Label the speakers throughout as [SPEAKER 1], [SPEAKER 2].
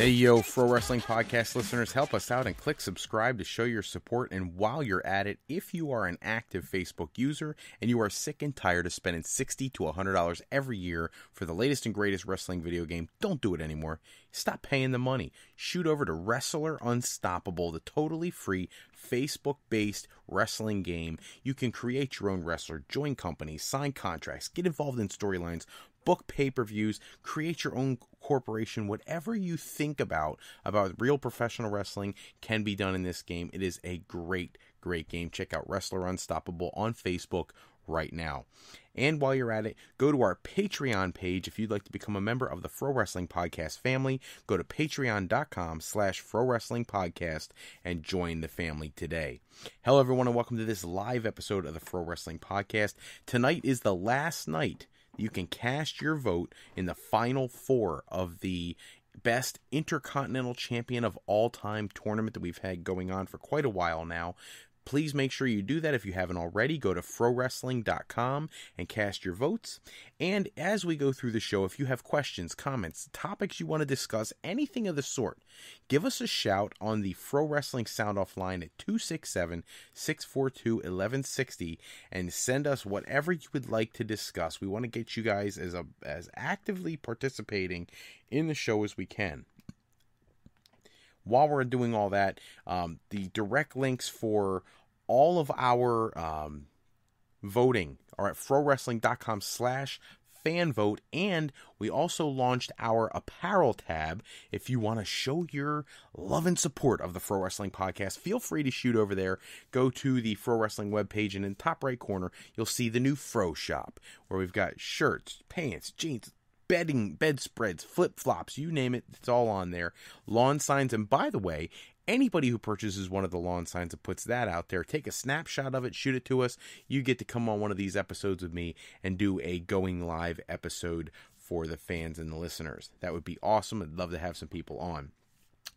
[SPEAKER 1] Hey yo, Pro Wrestling Podcast listeners, help us out and click subscribe to show your support. And while you're at it, if you are an active Facebook user and you are sick and tired of spending $60 to $100 every year for the latest and greatest wrestling video game, don't do it anymore. Stop paying the money. Shoot over to Wrestler Unstoppable, the totally free Facebook-based wrestling game. You can create your own wrestler, join companies, sign contracts, get involved in storylines, book pay-per-views, create your own corporation. Whatever you think about real professional wrestling can be done in this game. It is a great game. Check out Wrestler Unstoppable on Facebook right now. And while you're at it, go to our Patreon page. If you'd like to become a member of the Pro Wrestling Podcast family, go to patreon.com/Pro Wrestling Podcast and join the family today. Hello everyone and welcome to this live episode of the Pro Wrestling Podcast. Tonight is the last night you can cast your vote in the final four of the best Intercontinental Champion of all time tournament that we've had going on for quite a while now. Please make sure you do that if you haven't already. Go to frowrestling.com and cast your votes. And as we go through the show, if you have questions, comments, topics you want to discuss, anything of the sort, give us a shout on the Pro Wrestling Sound Off line at 267-642-1160 and send us whatever you would like to discuss. We want to get you guys as actively participating in the show as we can. While we're doing all that, the direct links for all of our voting are at frowrestling.com/fanvote, and we also launched our apparel tab. If you want to show your love and support of the Pro Wrestling Podcast, feel free to shoot over there. Go to the Pro Wrestling webpage, and in the top right corner, you'll see the new Fro shop, where we've got shirts, pants, jeans, bedspreads, flip-flops, you name it, it's all on there. Lawn signs, and by the way, anybody who purchases one of the lawn signs and puts that out there, take a snapshot of it, shoot it to us. You get to come on one of these episodes with me and do a going live episode for the fans and the listeners. That would be awesome. I'd love to have some people on.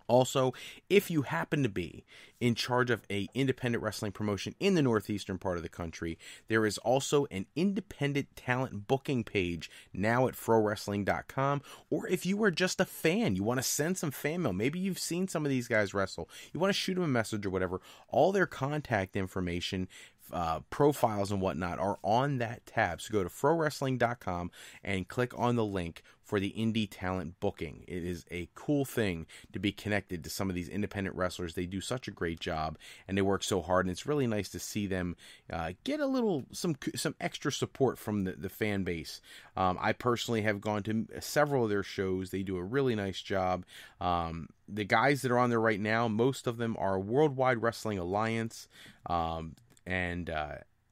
[SPEAKER 1] Also, if you happen to be in charge of an independent wrestling promotion in the northeastern part of the country, there is also an independent talent booking page now at frowrestling.com. Or if you are just a fan, you want to send some fan mail, maybe you've seen some of these guys wrestle, you want to shoot them a message or whatever, all their contact information, profiles and whatnot are on that tab. So go to frowrestling.com and click on the link for the indie talent booking. It is a cool thing to be connected to some of these independent wrestlers. They do such a great job and they work so hard, and it's really nice to see them get some extra support from the fan base. I personally have gone to several of their shows. They do a really nice job. The guys that are on there right now, most of them are Worldwide Wrestling Alliance and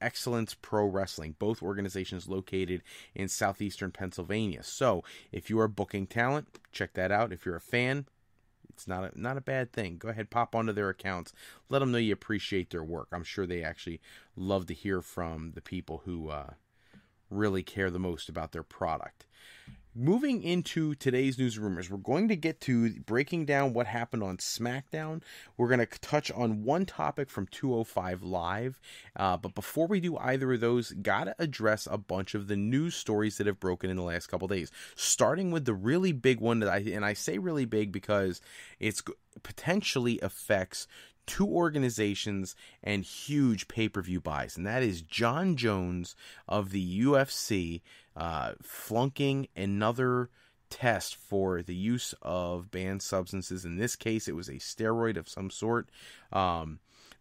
[SPEAKER 1] Excellence Pro Wrestling, both organizations located in southeastern Pennsylvania. So if you are booking talent, check that out. If you're a fan, it's not a bad thing. Go ahead, pop onto their accounts. Let them know you appreciate their work. I'm sure they actually love to hear from the people who really care the most about their product. Moving into today's news and rumors, we're going to get to breaking down what happened on Smackdown. We're going to touch on one topic from 205 Live. But before we do either of those, got to address a bunch of the news stories that have broken in the last couple days. Starting with the really big one, and I say really big because it's potentially affects two organizations and huge pay-per-view buys, and that is John Jones of the UFC flunking another test for the use of banned substances. In this case, it was a steroid of some sort.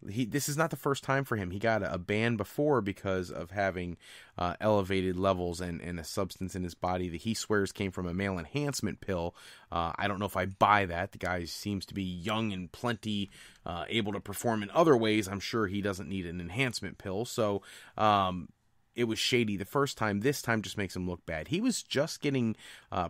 [SPEAKER 1] This is not the first time for him. He got a ban before because of having elevated levels and a substance in his body that he swears came from a male enhancement pill. I don't know if I buy that. The guy seems to be young and plenty able to perform in other ways. I'm sure he doesn't need an enhancement pill. So it was shady the first time. This time just makes him look bad. He was just getting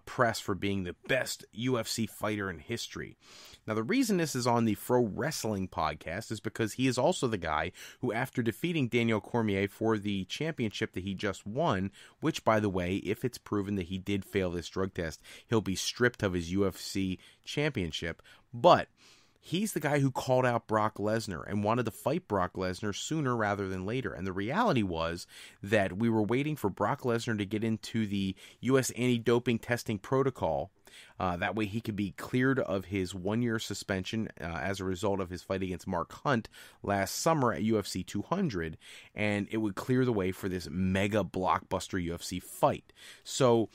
[SPEAKER 1] press for being the best UFC fighter in history. Now, the reason this is on the Pro Wrestling Podcast is because he is also the guy who, after defeating Daniel Cormier for the championship that he just won, which, by the way, if it's proven that he did fail this drug test, he'll be stripped of his UFC championship. But he's the guy who called out Brock Lesnar and wanted to fight Brock Lesnar sooner rather than later. And the reality was that we were waiting for Brock Lesnar to get into the U.S. anti-doping testing protocol That way he could be cleared of his 1-year suspension as a result of his fight against Mark Hunt last summer at UFC 200, and it would clear the way for this mega blockbuster UFC fight. So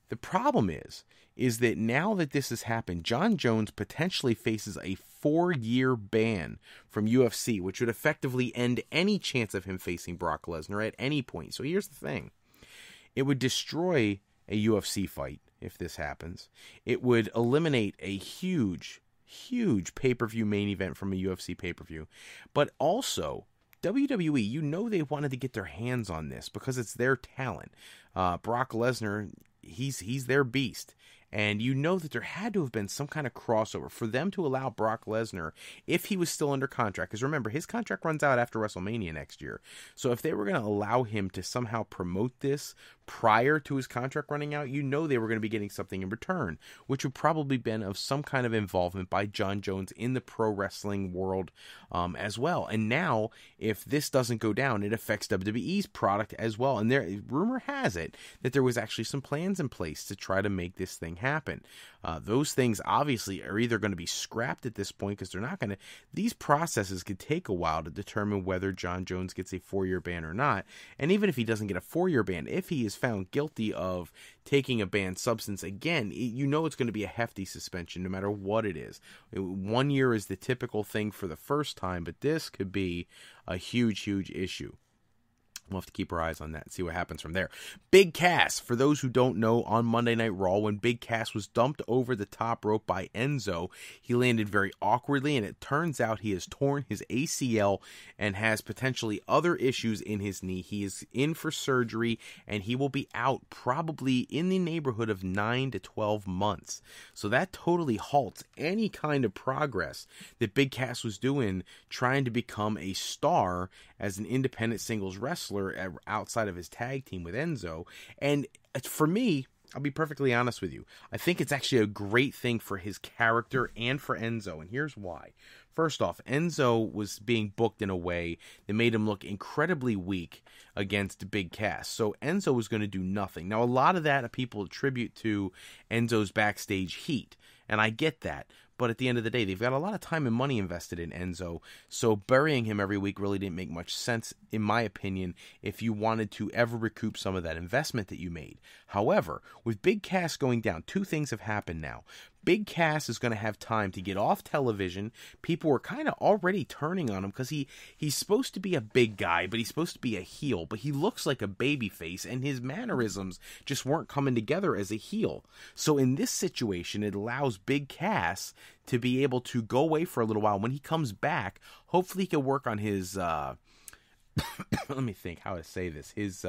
[SPEAKER 1] the problem is that now that this has happened, Jon Jones potentially faces a 4-year ban from UFC, which would effectively end any chance of him facing Brock Lesnar at any point. So here's the thing. It would destroy a UFC fight if this happens. It would eliminate a huge pay-per-view main event from a UFC pay-per-view. But also, WWE, you know they wanted to get their hands on this because it's their talent. Brock Lesnar, he's their beast. And you know that there had to have been some kind of crossover for them to allow Brock Lesnar, if he was still under contract, because remember, his contract runs out after WrestleMania next year. So if they were going to allow him to somehow promote this prior to his contract running out, you know they were going to be getting something in return, which would probably been of some kind of involvement by Jon Jones in the pro wrestling world as well. And now, if this doesn't go down, it affects WWE's product as well. And rumor has it that there was actually some plans in place to try to make this thing happen. Those things obviously are either going to be scrapped at this point because they're not going to. These processes could take a while to determine whether Jon Jones gets a 4-year ban or not. And even if he doesn't get a 4-year ban, if he is found guilty of taking a banned substance again, you know it's going to be a hefty suspension no matter what it is. 1 year is the typical thing for the first time, but this could be a huge issue. We'll have to keep our eyes on that and see what happens from there. Big Cass, for those who don't know, on Monday Night Raw, when Big Cass was dumped over the top rope by Enzo, he landed very awkwardly, and it turns out he has torn his ACL and has potentially other issues in his knee. He is in for surgery, and he will be out probably in the neighborhood of 9 to 12 months. So that totally halts any kind of progress that Big Cass was doing trying to become a star as an independent singles wrestler outside of his tag team with Enzo. And for me, I'll be perfectly honest with you, I think it's actually a great thing for his character and for Enzo, and here's why. First off, Enzo was being booked in a way that made him look incredibly weak against Big Cass, so Enzo was going to do nothing. Now, a lot of that people attribute to Enzo's backstage heat, and I get that. But at the end of the day, they've got a lot of time and money invested in Enzo, so burying him every week really didn't make much sense, in my opinion, if you wanted to ever recoup some of that investment that you made. However, with Big Cass going down, two things have happened now. Big Cass is going to have time to get off television. People were kind of already turning on him because he's supposed to be a big guy, but he's supposed to be a heel. But he looks like a babyface, and his mannerisms just weren't coming together as a heel. So in this situation, it allows Big Cass to be able to go away for a little while. When he comes back, hopefully he can work on his... let me think how to say this. His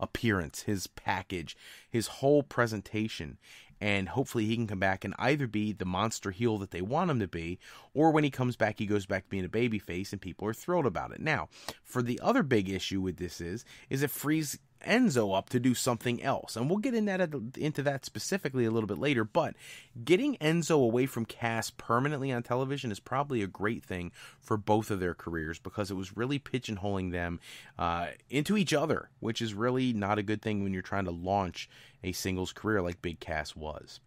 [SPEAKER 1] appearance, his package, his whole presentation. And hopefully he can come back and either be the monster heel that they want him to be, or when he comes back, he goes back to being a babyface and people are thrilled about it. Now, for the other big issue with this is it frees Enzo up to do something else. And we'll get into that specifically a little bit later, but getting Enzo away from Cass permanently on television is probably a great thing for both of their careers because it was really pigeonholing them into each other, which is really not a good thing when you're trying to launch a singles career like Big Cass was.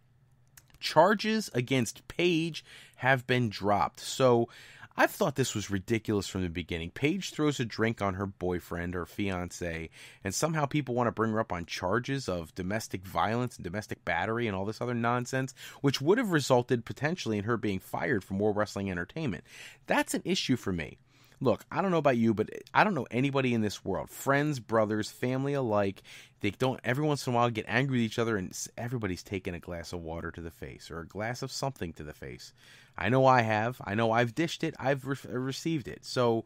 [SPEAKER 1] Charges against Paige have been dropped. So I've thought this was ridiculous from the beginning. Paige throws a drink on her boyfriend or fiance, and somehow people want to bring her up on charges of domestic violence and domestic battery and all this other nonsense, which would have resulted potentially in her being fired from World Wrestling Entertainment. That's an issue for me. Look, I don't know about you, but I don't know anybody in this world, friends, brothers, family alike, they don't every once in a while get angry with each other and everybody's taking a glass of water to the face or a glass of something to the face. I know I have. I know I've dished it. I've received it. So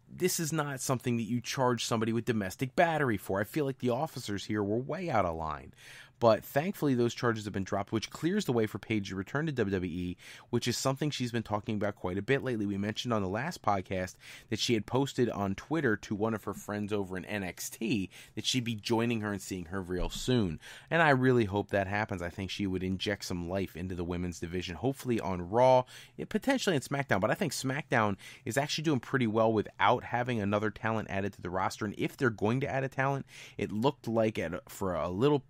[SPEAKER 1] this is not something that you charge somebody with domestic battery for. I feel like the officers here were way out of line. But thankfully, those charges have been dropped, which clears the way for Paige to return to WWE, which is something she's been talking about quite a bit lately. We mentioned on the last podcast that she had posted on Twitter to one of her friends over in NXT that she'd be joining her and seeing her real soon. And I really hope that happens. I think she would inject some life into the women's division, hopefully on Raw, potentially in Smackdown. But I think Smackdown is actually doing pretty well without having another talent added to the roster. And if they're going to add a talent, it looked like for a little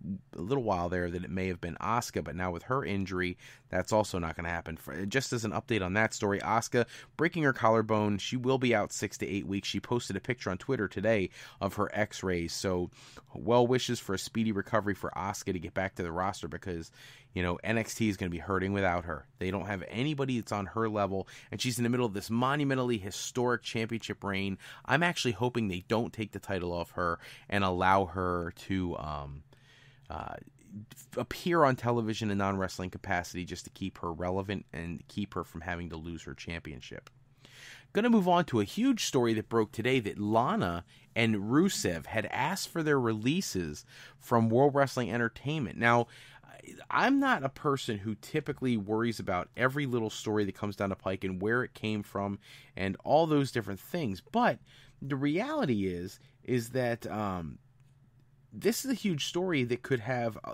[SPEAKER 1] little while there that it may have been Asuka, but now with her injury, that's also not going to happen. Just as an update on that story, Asuka breaking her collarbone, she will be out 6 to 8 weeks. She posted a picture on Twitter today of her x-rays, so well wishes for a speedy recovery for Asuka to get back to the roster, because NXT is going to be hurting without her. They don't have anybody that's on her level, and she's in the middle of this monumentally historic championship reign. I'm actually hoping they don't take the title off her and allow her to appear on television in non-wrestling capacity, just to keep her relevant and keep her from having to lose her championship. Going to move on to a huge story that broke today, that Lana and Rusev had asked for their releases from World Wrestling Entertainment. Now, I'm not a person who typically worries about every little story that comes down the pike and where it came from and all those different things, but the reality is that this is a huge story that could have a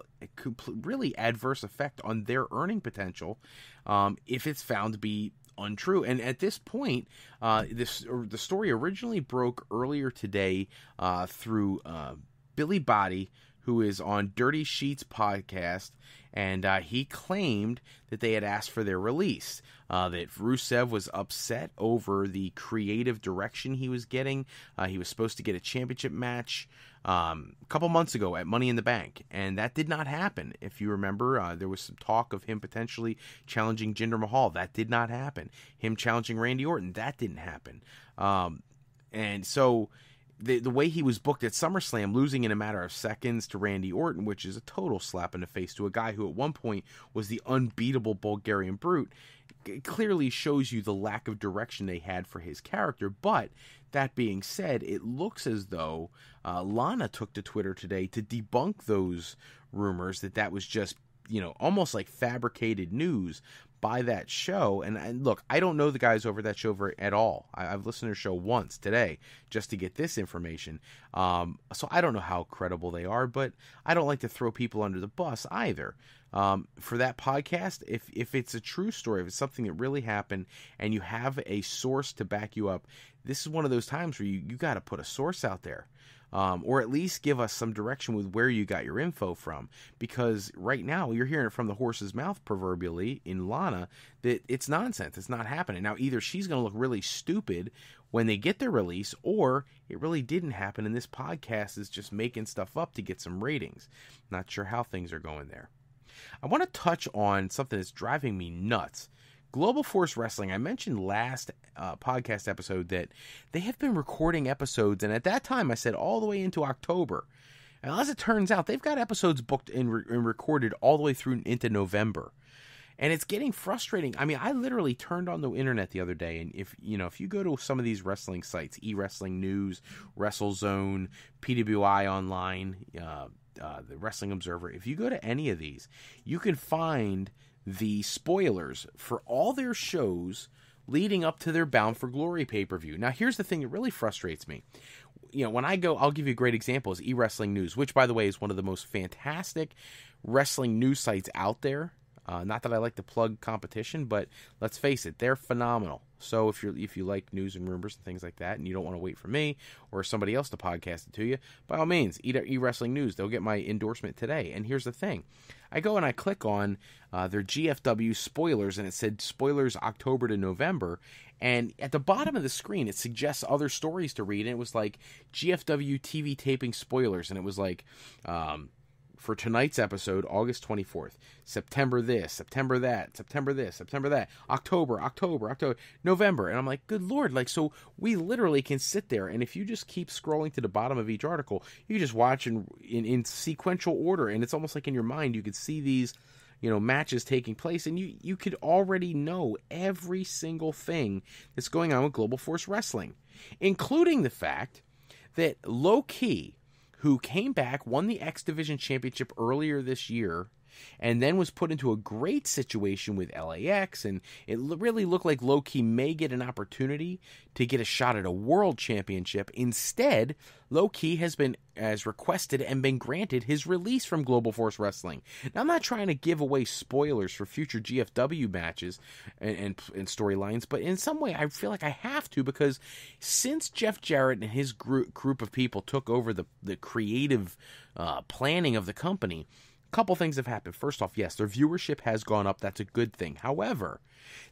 [SPEAKER 1] really adverse effect on their earning potential if it's found to be untrue. And at this point, the story originally broke earlier today through Billy Body, who is on Dirty Sheets podcast, and he claimed that they had asked for their release, that Rusev was upset over the creative direction he was getting. He was supposed to get a championship match a couple months ago at Money in the Bank, and that did not happen. If you remember, there was some talk of him potentially challenging Jinder Mahal. That did not happen. Him challenging Randy Orton. That didn't happen. And so the way he was booked at SummerSlam, losing in a matter of seconds to Randy Orton, which is a total slap in the face to a guy who at one point was the unbeatable Bulgarian Brute, it clearly shows you the lack of direction they had for his character. But that being said, it looks as though Lana took to Twitter today to debunk those rumors, that was just, almost like fabricated news by that show. And look, I don't know the guys over that show at all. I've listened to their show once today just to get this information. So I don't know how credible they are, but I don't like to throw people under the bus either. For that podcast, if it's a true story, if it's something that really happened and you have a source to back you up, this is one of those times where you got to put a source out there. Or at least give us some direction with where you got your info from. Because right now, you're hearing it from the horse's mouth, proverbially, in Lana, that it's nonsense. It's not happening. Now, either she's going to look really stupid when they get their release, or it really didn't happen, and this podcast is just making stuff up to get some ratings. Not sure how things are going there. I want to touch on something that's driving me nuts. Global Force Wrestling, I mentioned last podcast episode that they have been recording episodes, and at that time I said all the way into October. And as it turns out, they've got episodes booked and recorded all the way through into November. And it's getting frustrating. I mean, I literally turned on the internet the other day, and if you go to some of these wrestling sites, eWrestling News, WrestleZone, PWI Online, the Wrestling Observer, if you go to any of these, you can find the spoilers for all their shows leading up to their Bound for Glory pay-per-view. Now, here's the thing that really frustrates me. When I go, I'll give you a great example, is eWrestling News, which, by the way, is one of the most fantastic wrestling news sites out there. Not that I like to plug competition, but let's face it, they're phenomenal. So if you like news and rumors and things like that, and you don't want to wait for me or somebody else to podcast it to you, by all means, eWrestling News. They'll get my endorsement today. And here's the thing. I go and I click on their GFW spoilers, and it said spoilers October to November. And at the bottom of the screen, it suggests other stories to read. And it was like GFW TV taping spoilers. And it was like, for tonight's episode, August 24th, September this, September that, September this, September that, October, November. And I'm like, good Lord. So we literally can sit there, and if you just keep scrolling to the bottom of each article, you can just watch in sequential order. And it's almost like in your mind, you could see these, matches taking place, and you could already know every single thing that's going on with Global Force Wrestling, including the fact that Low Key, who came back, won the X Division Championship earlier this year, and then was put into a great situation with LAX, and it really looked like Low Key may get an opportunity to get a shot at a world championship. Instead, Low Key has requested and been granted his release from Global Force Wrestling. Now, I'm not trying to give away spoilers for future GFW matches and storylines, but in some way, I feel like I have to, because since Jeff Jarrett and his group of people took over the creative planning of the company, A couple things have happened. First off, yes, their viewership has gone up. That's a good thing. However,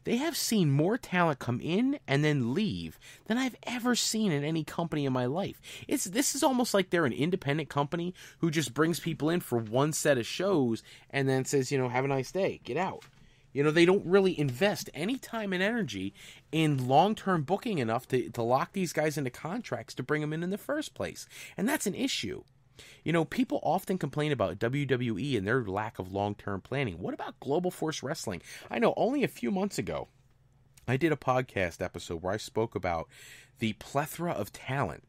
[SPEAKER 1] they have seen more talent come in and then leave than I've ever seen in any company in my life. This is almost like they're an independent company who just brings people in for one set of shows and then says, have a nice day, get out. They don't really invest any time and energy in long-term booking enough to lock these guys into contracts to bring them in the first place. And that's an issue. People often complain about WWE and their lack of long-term planning. What about Global Force Wrestling? I know only a few months ago, I did a podcast episode where I spoke about the plethora of talent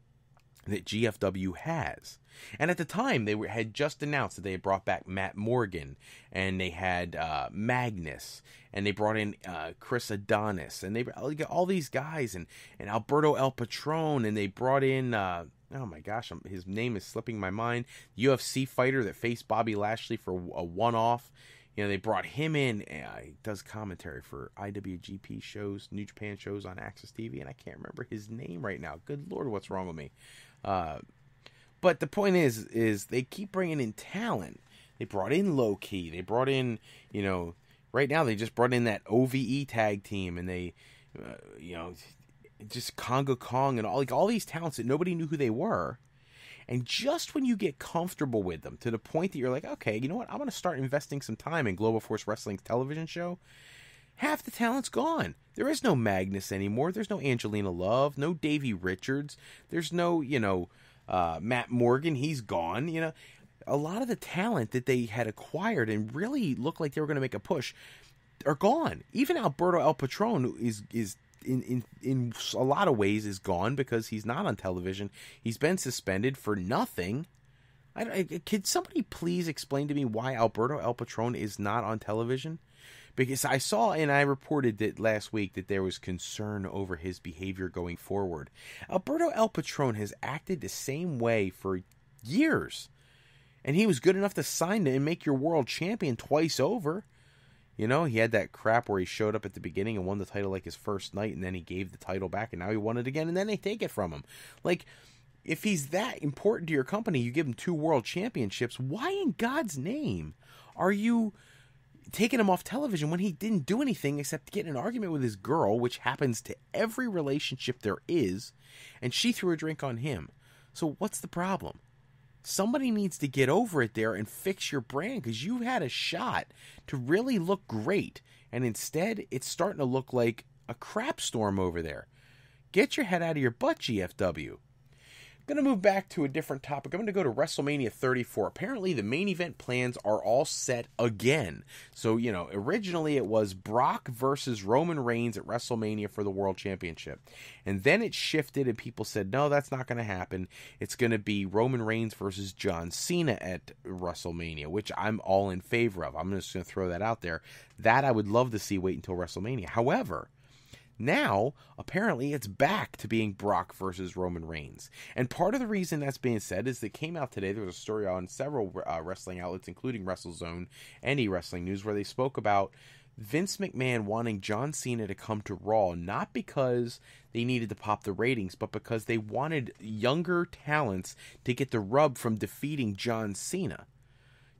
[SPEAKER 1] that GFW has. And at the time, they had just announced that they had brought back Matt Morgan, and they had Magnus, and they brought in Chris Adonis, and they got all these guys, and Alberto El Patron, and they brought in, oh my gosh, his name is slipping my mind, UFC fighter that faced Bobby Lashley for a one-off. They brought him in. He does commentary for IWGP shows, New Japan shows on Access TV, and I can't remember his name right now. Good Lord, what's wrong with me? But the point is they keep bringing in talent. They brought in Low Key. They brought in, right now they just brought in that OVE tag team, and they, just Congo Kong and all these talents that nobody knew who they were. And just when you get comfortable with them to the point that you're like, okay, you know what? I'm going to start investing some time in Global Force Wrestling's television show. Half the talent's gone. There is no Magnus anymore. There's no Angelina Love, no Davey Richards. There's no, Matt Morgan. He's gone. A lot of the talent that they had acquired and really looked like they were going to make a push are gone. Even Alberto El Patron is in a lot of ways is gone because he's not on television. He's been suspended for nothing. Could somebody please explain to me why Alberto El Patron is not on television? Because I saw and I reported that last week that there was concern over his behavior going forward. Alberto El Patron has acted the same way for years. And he was good enough to sign and make your world champion twice over. He had that crap where he showed up at the beginning and won the title like his first night, and then he gave the title back, and now he won it again, and then they take it from him. Like, if he's that important to your company, you give him 2 world championships, why in God's name are you taking him off television when he didn't do anything except get in an argument with his girl, which happens to every relationship there is, and she threw a drink on him? So what's the problem? Somebody needs to get over it there and fix your brand, because you had a shot to really look great, and instead it's starting to look like a crap storm over there. Get your head out of your butt, GFW. I'm going to move back to a different topic. I'm going to go to WrestleMania 34. Apparently, the main event plans are all set again. So, originally it was Brock versus Roman Reigns at WrestleMania for the World Championship. And then it shifted and people said, no, that's not going to happen. It's going to be Roman Reigns versus John Cena at WrestleMania, which I'm all in favor of. I'm just going to throw that out there. That I would love to see wait until WrestleMania. However, now, apparently, it's back to being Brock versus Roman Reigns. And part of the reason that's being said is that came out today, there was a story on several wrestling outlets, including WrestleZone and eWrestling News, where they spoke about Vince McMahon wanting John Cena to come to Raw, not because they needed to pop the ratings, but because they wanted younger talents to get the rub from defeating John Cena.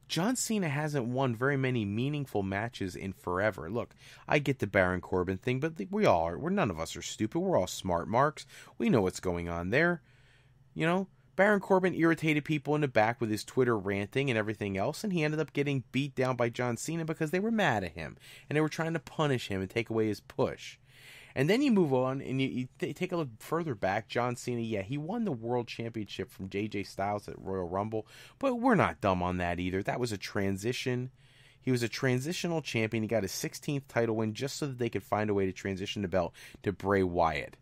[SPEAKER 1] John Cena hasn't won very many meaningful matches in forever. Look, I get the Baron Corbin thing, but none of us are stupid. We're all smart marks. We know what's going on there. Baron Corbin irritated people in the back with his Twitter ranting and everything else, and he ended up getting beat down by John Cena because they were mad at him, and they were trying to punish him and take away his push. And then you move on and you take a look further back. John Cena, yeah, he won the world championship from AJ Styles at Royal Rumble, but we're not dumb on that either. That was a transition. He was a transitional champion. He got his 16th title win just so that they could find a way to transition the belt to Bray Wyatt.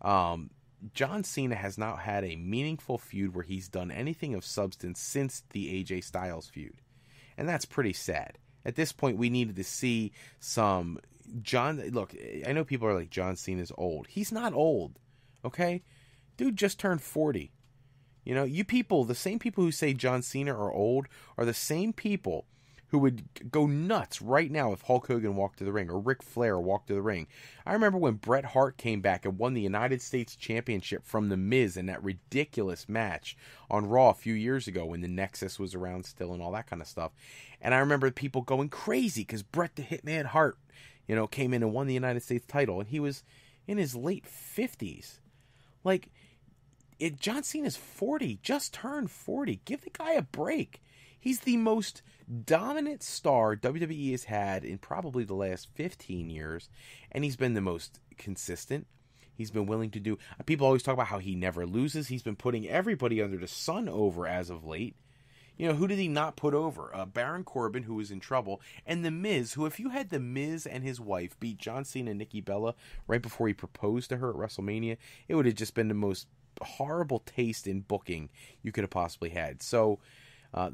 [SPEAKER 1] John Cena has not had a meaningful feud where he's done anything of substance since the AJ Styles feud. And that's pretty sad. At this point, we needed to see some look, I know people are like, John Cena's old. He's not old, okay? Dude just turned 40. You people, the same people who say John Cena are old are the same people who would go nuts right now if Hulk Hogan walked to the ring or Ric Flair walked to the ring. I remember when Bret Hart came back and won the United States Championship from The Miz in that ridiculous match on Raw a few years ago when the Nexus was around still and all that kind of stuff. And I remember people going crazy because Bret the Hitman Hart, came in and won the United States title, and he was in his late 50s. Like, John Cena's 40, just turned 40. Give the guy a break. He's the most dominant star WWE has had in probably the last 15 years, and he's been the most consistent. He's been willing to do... People always talk about how he never loses. He's been putting everybody under the sun over as of late. Who did he not put over? Baron Corbin, who was in trouble, and The Miz, who, if you had The Miz and his wife beat John Cena and Nikki Bella right before he proposed to her at WrestleMania, it would have just been the most horrible taste in booking you could have possibly had. So...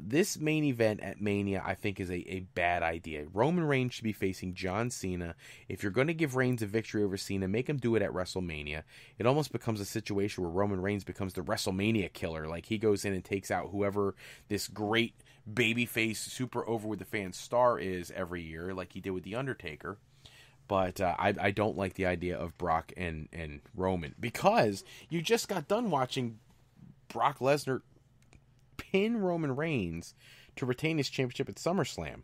[SPEAKER 1] this main event at Mania, I think, is a bad idea. Roman Reigns should be facing John Cena. If you're going to give Reigns a victory over Cena, make him do it at WrestleMania. It almost becomes a situation where Roman Reigns becomes the WrestleMania killer. Like, he goes in and takes out whoever this great babyface, super over with the fans star is every year, like he did with The Undertaker. But I don't like the idea of Brock and Roman, because you just got done watching Brock Lesnar pin Roman Reigns to retain his championship at SummerSlam.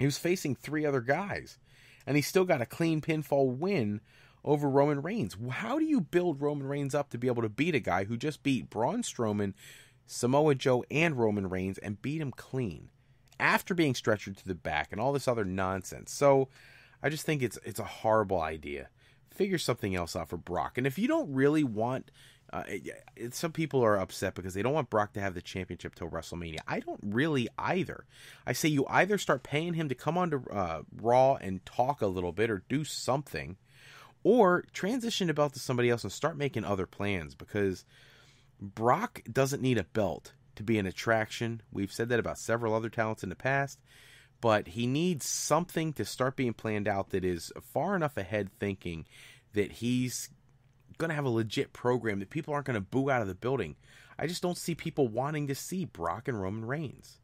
[SPEAKER 1] He was facing 3 other guys, and he still got a clean pinfall win over Roman Reigns. How do you build Roman Reigns up to be able to beat a guy who just beat Braun Strowman, Samoa Joe, and Roman Reigns, and beat him clean after being stretchered to the back and all this other nonsense? So I just think it's a horrible idea. Figure something else out for Brock. And if you don't really want... some people are upset because they don't want Brock to have the championship till WrestleMania. I don't really either. I say you either start paying him to come on to Raw and talk a little bit or do something, or transition the belt to somebody else and start making other plans, because Brock doesn't need a belt to be an attraction. We've said that about several other talents in the past, but he needs something to start being planned out that is far enough ahead, thinking that he's going to have a legit program that people aren't going to boo out of the building. I just don't see people wanting to see Brock and Roman Reigns.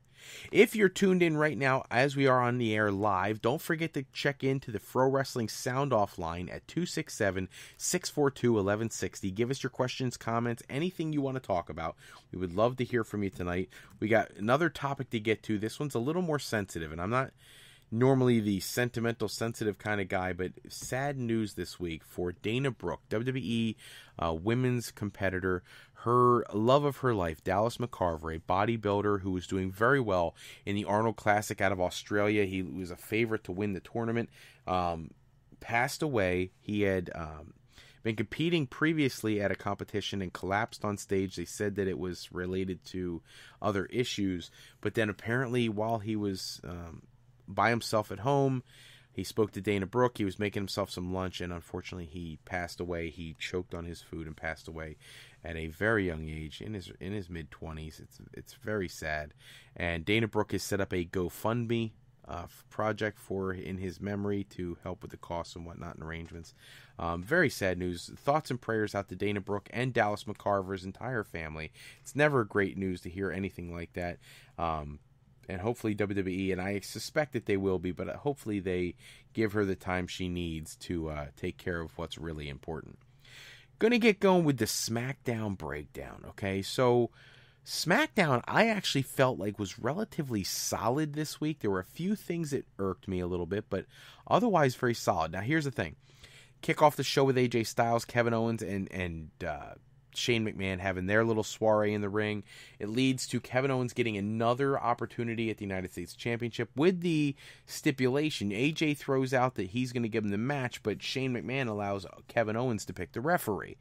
[SPEAKER 1] If you're tuned in right now as we are on the air live, don't forget to check into the Fro Wrestling Sound Off line at 267-642-1160. Give us your questions, comments, anything you want to talk about. We would love to hear from you tonight. We got another topic to get to. This one's a little more sensitive, and I'm not normally the sentimental, sensitive kind of guy, but sad news this week for Dana Brooke, WWE women's competitor. Her love of her life, Dallas McCarver, a bodybuilder who was doing very well in the Arnold Classic out of Australia. He was a favorite to win the tournament. Passed away. He had been competing previously at a competition and collapsed on stage. They said that it was related to other issues, but then apparently while he was by himself at home, he spoke to Dana Brooke. He was making himself some lunch, and unfortunately he passed away. He choked on his food and passed away at a very young age, in his mid-20s. It's very sad. And Dana Brooke has set up a GoFundMe project in his memory to help with the costs and whatnot and arrangements. Very sad news. Thoughts and prayers out to Dana Brooke and Dallas McCarver's entire family. It's never great news to hear anything like that. And hopefully WWE, and I suspect that they will be, but hopefully they give her the time she needs to take care of what's really important. Going to get going with the Smackdown Breakdown, okay? So Smackdown, I actually felt like was relatively solid this week. There were a few things that irked me a little bit, but otherwise very solid. Now, here's the thing. Kick off the show with AJ Styles, Kevin Owens, and Shane McMahon having their little soiree in the ring. It leads to Kevin Owens getting another opportunity at the United States Championship with the stipulation. AJ throws out that he's going to give him the match, but Shane McMahon allows Kevin Owens to pick the referee.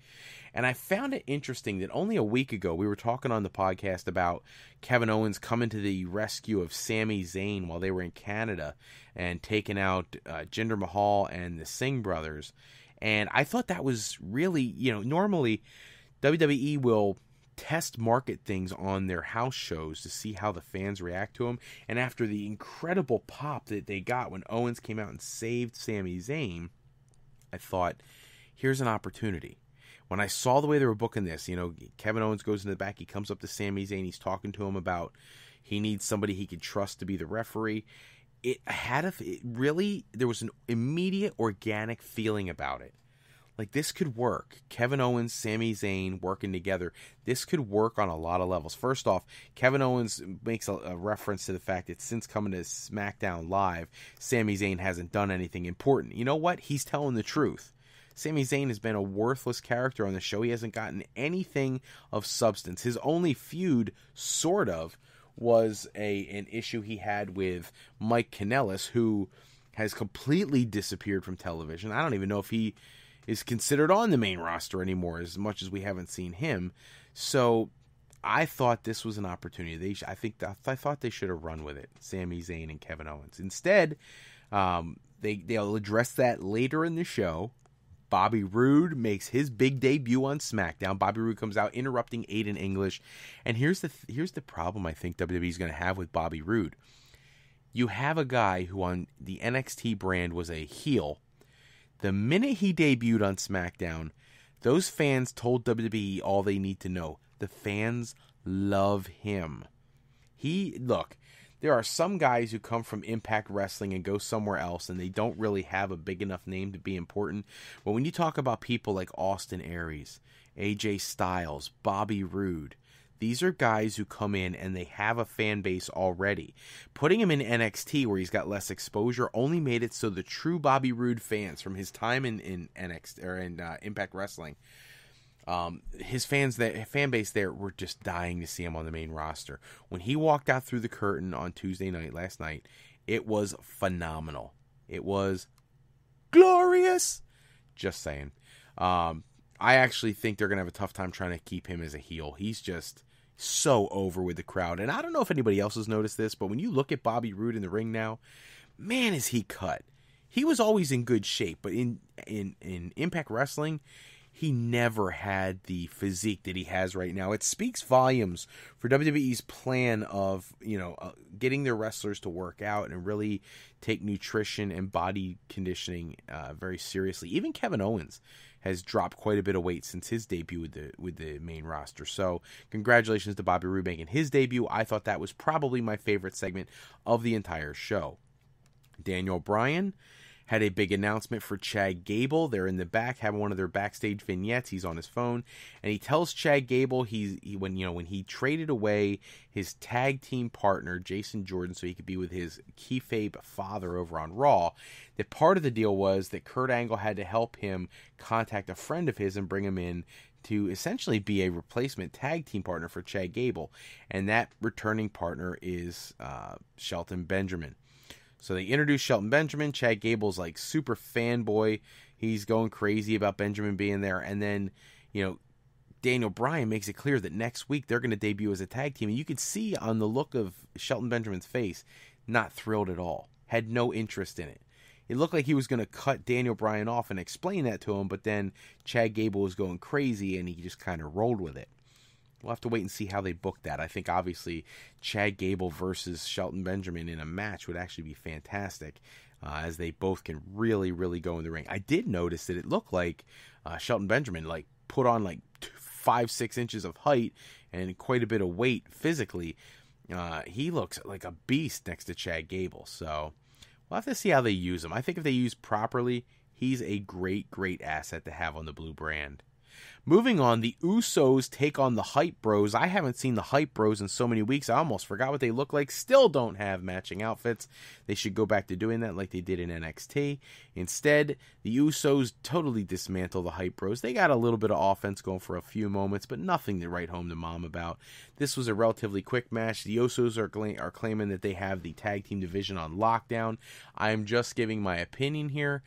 [SPEAKER 1] And I found it interesting that only a week ago we were talking on the podcast about Kevin Owens coming to the rescue of Sami Zayn while they were in Canada and taking out Jinder Mahal and the Singh brothers. And I thought that was really, normally WWE will test market things on their house shows to see how the fans react to them. And after the incredible pop that they got when Owens came out and saved Sami Zayn, I thought, here's an opportunity. When I saw the way they were booking this, Kevin Owens goes in the back, he comes up to Sami Zayn, he's talking to him about He needs somebody he can trust to be the referee. There was an immediate organic feeling about it. Like, this could work. Kevin Owens, Sami Zayn working together. This could work on a lot of levels. First off, Kevin Owens makes a reference to the fact that since coming to SmackDown Live, Sami Zayn hasn't done anything important. You know what? He's telling the truth. Sami Zayn has been a worthless character on the show. He hasn't gotten anything of substance. His only feud, sort of, was an issue he had with Mike Kanellis, who has completely disappeared from television. I don't even know if he is considered on the main roster anymore, as much as we haven't seen him. So I thought this was an opportunity. I thought they should have run with it, Sami Zayn and Kevin Owens. Instead, they'll address that later in the show. Bobby Roode makes his big debut on SmackDown. Bobby Roode comes out interrupting Aiden English. And here's the problem I think WWE is going to have with Bobby Roode. You have a guy who on the NXT brand was a heel. The minute he debuted on SmackDown, those fans told WWE all they need to know. The fans love him. There are some guys who come from Impact Wrestling and go somewhere else, and they don't really have a big enough name to be important. But when you talk about people like Austin Aries, AJ Styles, Bobby Roode, these are guys who come in and they have a fan base already. Putting him in NXT, where he's got less exposure, only made it so the true Bobby Roode fans from his time in NXT or in Impact Wrestling, his fan base there were just dying to see him on the main roster. When he walked out through the curtain on Tuesday night, last night, it was phenomenal. It was glorious. Just saying. I actually think they're going to have a tough time trying to keep him as a heel. He's just so over with the crowd. And I don't know if anybody else has noticed this, but when you look at Bobby Roode in the ring now, man, is he cut. He was always in good shape, but in Impact Wrestling, he never had the physique that he has right now. It speaks volumes for WWE's plan of, getting their wrestlers to work out and really take nutrition and body conditioning very seriously. Even Kevin Owens has dropped quite a bit of weight since his debut with the main roster. So congratulations to Bobby Roode making his debut. I thought that was probably my favorite segment of the entire show. Daniel Bryan had a big announcement for Chad Gable. They're in the back, having one of their backstage vignettes. He's on his phone, and he tells Chad Gable when he traded away his tag team partner Jason Jordan so he could be with his kayfabe father over on Raw, that part of the deal was that Kurt Angle had to help him contact a friend of his and bring him in to essentially be a replacement tag team partner for Chad Gable, and that returning partner is Shelton Benjamin. So they introduced Shelton Benjamin. Chad Gable's like super fanboy. He's going crazy about Benjamin being there. And then, Daniel Bryan makes it clear that next week they're going to debut as a tag team. And you could see on the look of Shelton Benjamin's face, not thrilled at all. Had no interest in it. It looked like he was going to cut Daniel Bryan off and explain that to him. But then Chad Gable was going crazy and he just kind of rolled with it. We'll have to wait and see how they book that. I think, obviously, Chad Gable versus Shelton Benjamin in a match would actually be fantastic, as they both can really, really go in the ring. I did notice that it looked like Shelton Benjamin put on 5-6 inches of height and quite a bit of weight physically. He looks like a beast next to Chad Gable. So we'll have to see how they use him. I think if they use properly, he's a great, great asset to have on the blue brand. Moving on, the Usos take on the Hype Bros. I haven't seen the Hype Bros in so many weeks. I almost forgot what they look like. Still don't have matching outfits. They should go back to doing that like they did in NXT. Instead, the Usos totally dismantle the Hype Bros. They got a little bit of offense going for a few moments, but nothing to write home to mom about. This was a relatively quick match. The Usos are claiming that they have the tag team division on lockdown. I am just giving my opinion here.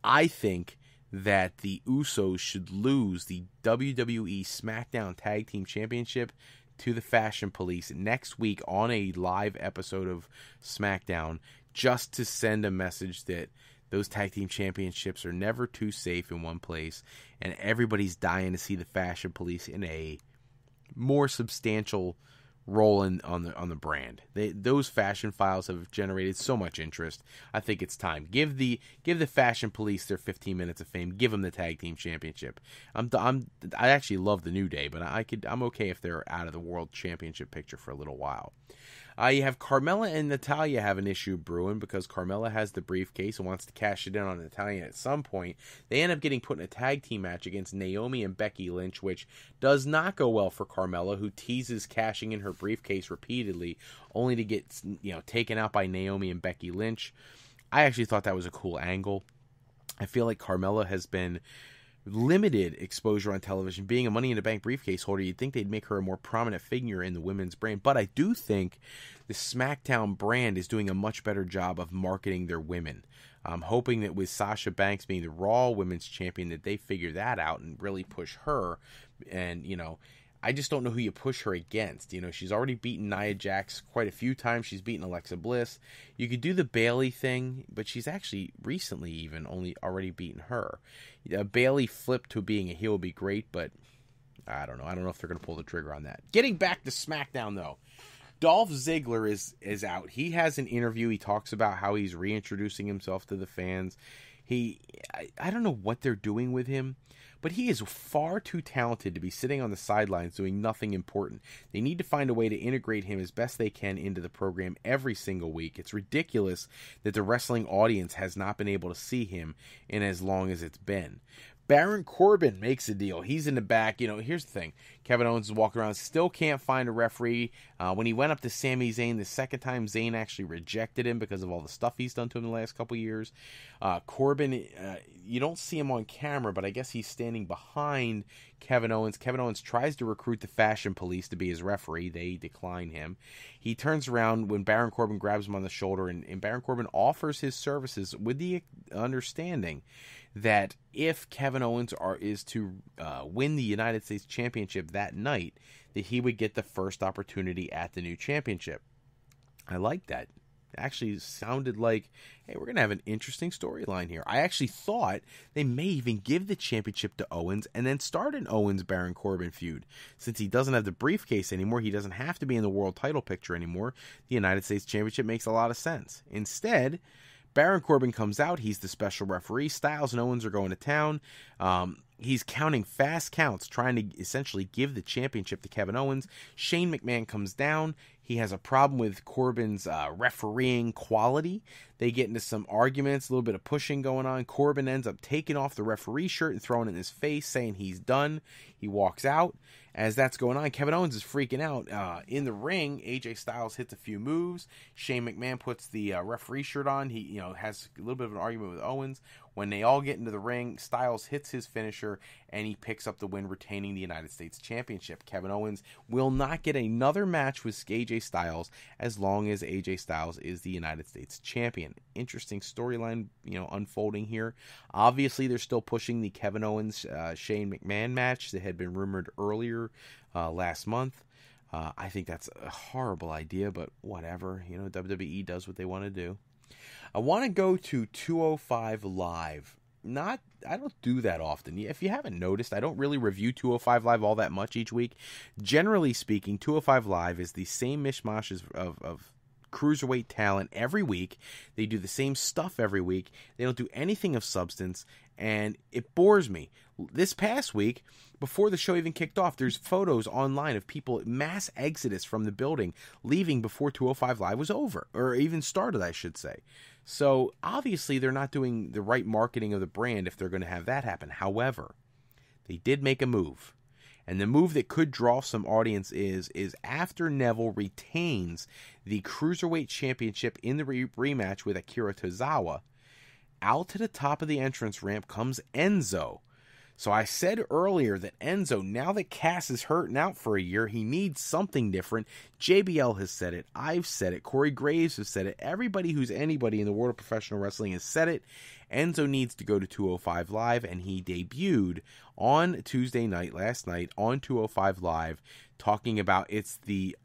[SPEAKER 1] I think that the Usos should lose the WWE SmackDown Tag Team Championship to the Fashion Police next week on a live episode of SmackDown, just to send a message that those tag team championships are never too safe in one place, and everybody's dying to see the Fashion Police in a more substantial role on the brand. Those fashion files have generated so much interest. I think it's time. Give the Fashion Police their 15 minutes of fame. Give them the tag team championship. I actually love the New Day, but I'm okay if they're out of the world championship picture for a little while. You have Carmella and Natalya have an issue brewing because Carmella has the briefcase and wants to cash it in on Natalya at some point. They end up getting put in a tag team match against Naomi and Becky Lynch, which does not go well for Carmella, who teases cashing in her briefcase repeatedly, only to get taken out by Naomi and Becky Lynch. I actually thought that was a cool angle. I feel like Carmella has been limited exposure on television. Being a Money in the Bank briefcase holder, you'd think they'd make her a more prominent figure in the women's brand. But I do think the Smackdown brand is doing a much better job of marketing their women. I'm hoping that with Sasha Banks being the Raw Women's Champion, that they figure that out and really push her. And, I just don't know who you push her against. She's already beaten Nia Jax quite a few times. She's beaten Alexa Bliss. You could do the Bayley thing, but she's actually recently even already beaten her. Bayley flipped to being a heel would be great, but I don't know. I don't know if they're going to pull the trigger on that. Getting back to SmackDown, though. Dolph Ziggler is out. He has an interview. He talks about how he's reintroducing himself to the fans. I don't know what they're doing with him, but he is far too talented to be sitting on the sidelines doing nothing important. They need to find a way to integrate him as best they can into the program every single week. It's ridiculous that the wrestling audience has not been able to see him in as long as it's been. Baron Corbin makes a deal. He's in the back. Here's the thing. Kevin Owens is walking around, still can't find a referee. When he went up to Sami Zayn the second time, Zayn actually rejected him because of all the stuff he's done to him the last couple years. Corbin, you don't see him on camera, but I guess he's standing behind Kevin Owens. Kevin Owens tries to recruit the Fashion Police to be his referee. They decline him. He turns around when Baron Corbin grabs him on the shoulder, and Baron Corbin offers his services with the understanding that if Kevin Owens is to win the United States Championship that night, that he would get the first opportunity at the new championship. I like that. It actually sounded like, hey, we're going to have an interesting storyline here. I actually thought they may even give the championship to Owens and then start an Owens-Baron Corbin feud. Since he doesn't have the briefcase anymore, he doesn't have to be in the world title picture anymore. The United States Championship makes a lot of sense. Instead, Baron Corbin comes out. He's the special referee. Styles and Owens are going to town. He's counting fast counts, trying to essentially give the championship to Kevin Owens. Shane McMahon comes down. He has a problem with Corbin's refereeing quality. They get into some arguments, a little bit of pushing going on. Corbin ends up taking off the referee shirt and throwing it in his face, saying he's done. He walks out. As that's going on, Kevin Owens is freaking out. In the ring, AJ Styles hits a few moves. Shane McMahon puts the referee shirt on. He has a little bit of an argument with Owens. When they all get into the ring, Styles hits his finisher, and he picks up the win, retaining the United States Championship. Kevin Owens will not get another match with AJ Styles as long as AJ Styles is the United States Champion. Interesting storyline, unfolding here. Obviously, they're still pushing the Kevin Owens Shane McMahon match that had been rumored earlier last month. I think that's a horrible idea, but whatever. WWE does what they want to do. I want to go to 205 Live. I don't do that often. If you haven't noticed, I don't really review 205 Live all that much each week. Generally speaking, 205 Live is the same mishmash of cruiserweight talent every week. They do the same stuff every week. They don't do anything of substance, and it bores me. This past week, before the show even kicked off, there's photos online of people, mass exodus from the building, leaving before 205 Live was over, or even started, I should say. So, obviously, they're not doing the right marketing of the brand if they're going to have that happen. However, they did make a move. And the move that could draw some audience is after Neville retains the Cruiserweight Championship in the rematch with Akira Tozawa, out to the top of the entrance ramp comes Enzo. So I said earlier that Enzo, now that Cass is hurting out for a year, he needs something different. JBL has said it. I've said it. Corey Graves has said it. Everybody who's anybody in the world of professional wrestling has said it. Enzo needs to go to 205 Live, and he debuted on Tuesday night, last night, on 205 Live, talking about it's the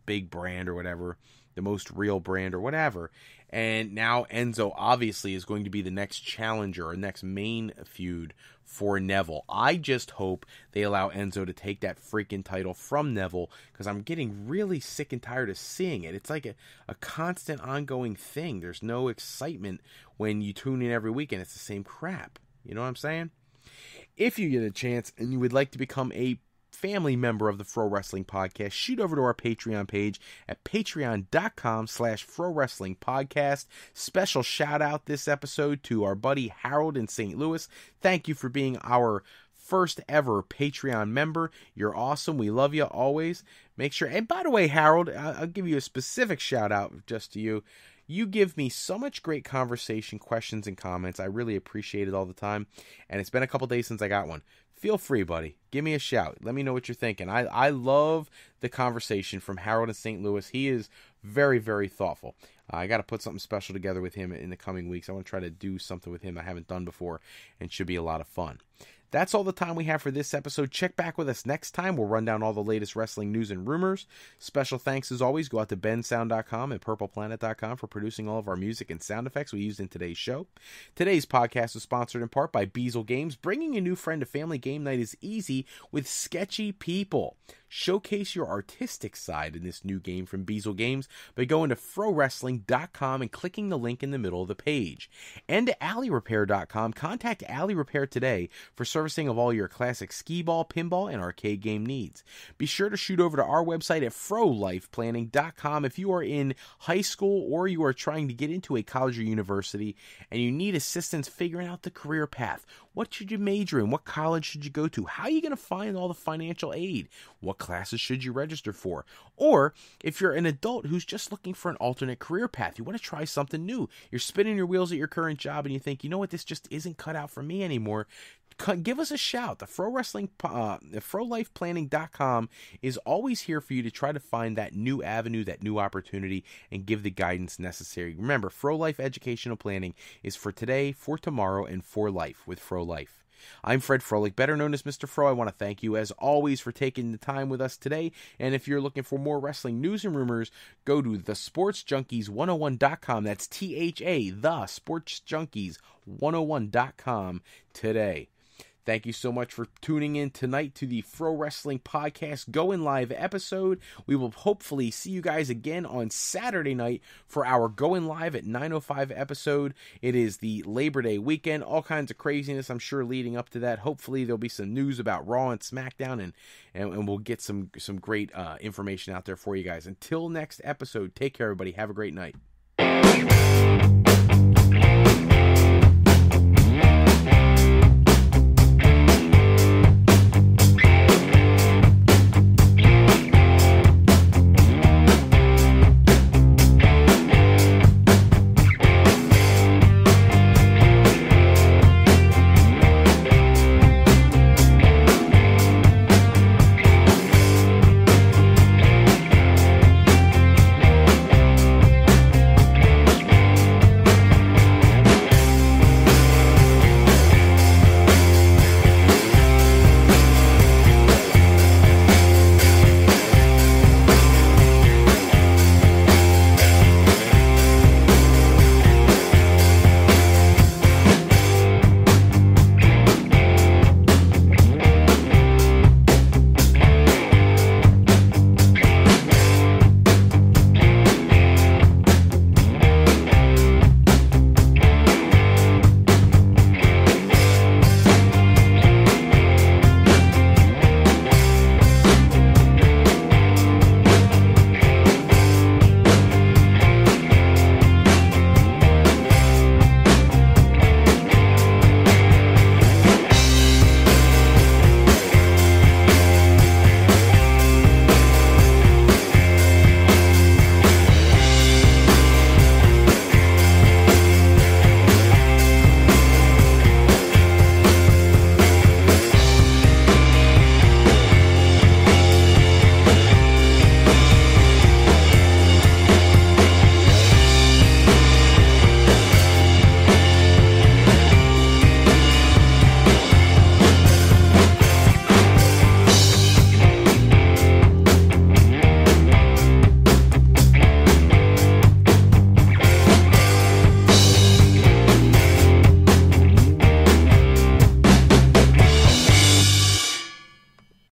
[SPEAKER 1] big brand or whatever, the most real brand or whatever. And now Enzo obviously is going to be the next challenger or next main feud for Neville. I just hope they allow Enzo to take that freaking title from Neville, because I'm getting really sick and tired of seeing it. It's like a constant ongoing thing. There's no excitement when you tune in every week and it's the same crap. You know what I'm saying? If you get a chance and you would like to become a family member of the Fro Wrestling Podcast, shoot over to our Patreon page at patreon.com/FroWrestlingPodcast. Special shout out this episode to our buddy Harold in St. Louis. Thank you for being our first ever Patreon member. You're awesome. We love you always. Make sure, and by the way, Harold, I'll give you a specific shout out just to you. You give me so much great conversation, questions, and comments. I really appreciate it all the time. And it's been a couple days since I got one. Feel free, buddy. Give me a shout. Let me know what you're thinking. I love the conversation from Harold in St. Louis. He is very, very thoughtful. I got to put something special together with him in the coming weeks. I want to try to do something with him I haven't done before, and should be a lot of fun. That's all the time we have for this episode. Check back with us next time. We'll run down all the latest wrestling news and rumors. Special thanks, as always, go out to bensound.com and purpleplanet.com for producing all of our music and sound effects we used in today's show. Today's podcast is sponsored in part by Beazle Games. Bringing a new friend to family game night is easy with sketchy people. Showcase your artistic side in this new game from Beazle Games by going to frowrestling.com and clicking the link in the middle of the page. And to alleyrepair.com, contact Alley Repair today for servicing of all your classic skee-ball, pinball, and arcade game needs. Be sure to shoot over to our website at frolifeplanning.com if you are in high school or you are trying to get into a college or university and you need assistance figuring out the career path. What should you major in? What college should you go to? How are you going to find all the financial aid? What classes should you register for? Or if you're an adult who's just looking for an alternate career path, you want to try something new. You're spinning your wheels at your current job and you think, you know what, this just isn't cut out for me anymore. Give us a shout. The frolifeplanning.com is always here for you to try to find that new avenue, that new opportunity, and give the guidance necessary. Remember, Fro Life Educational Planning is for today, for tomorrow, and for life with Fro Life. I'm Fred Froelich, better known as Mr. Fro. I want to thank you, as always, for taking the time with us today. And if you're looking for more wrestling news and rumors, go to thesportsjunkies101.com. That's THA, thesportsjunkies101.com today. Thank you so much for tuning in tonight to the Fro Wrestling Podcast Goin Live episode. We will hopefully see you guys again on Saturday night for our Goin Live at 9:05 episode. It is the Labor Day weekend. All kinds of craziness, I'm sure, leading up to that. Hopefully there'll be some news about Raw and Smackdown, and we'll get some great information out there for you guys. Until next episode, take care, everybody. Have a great night.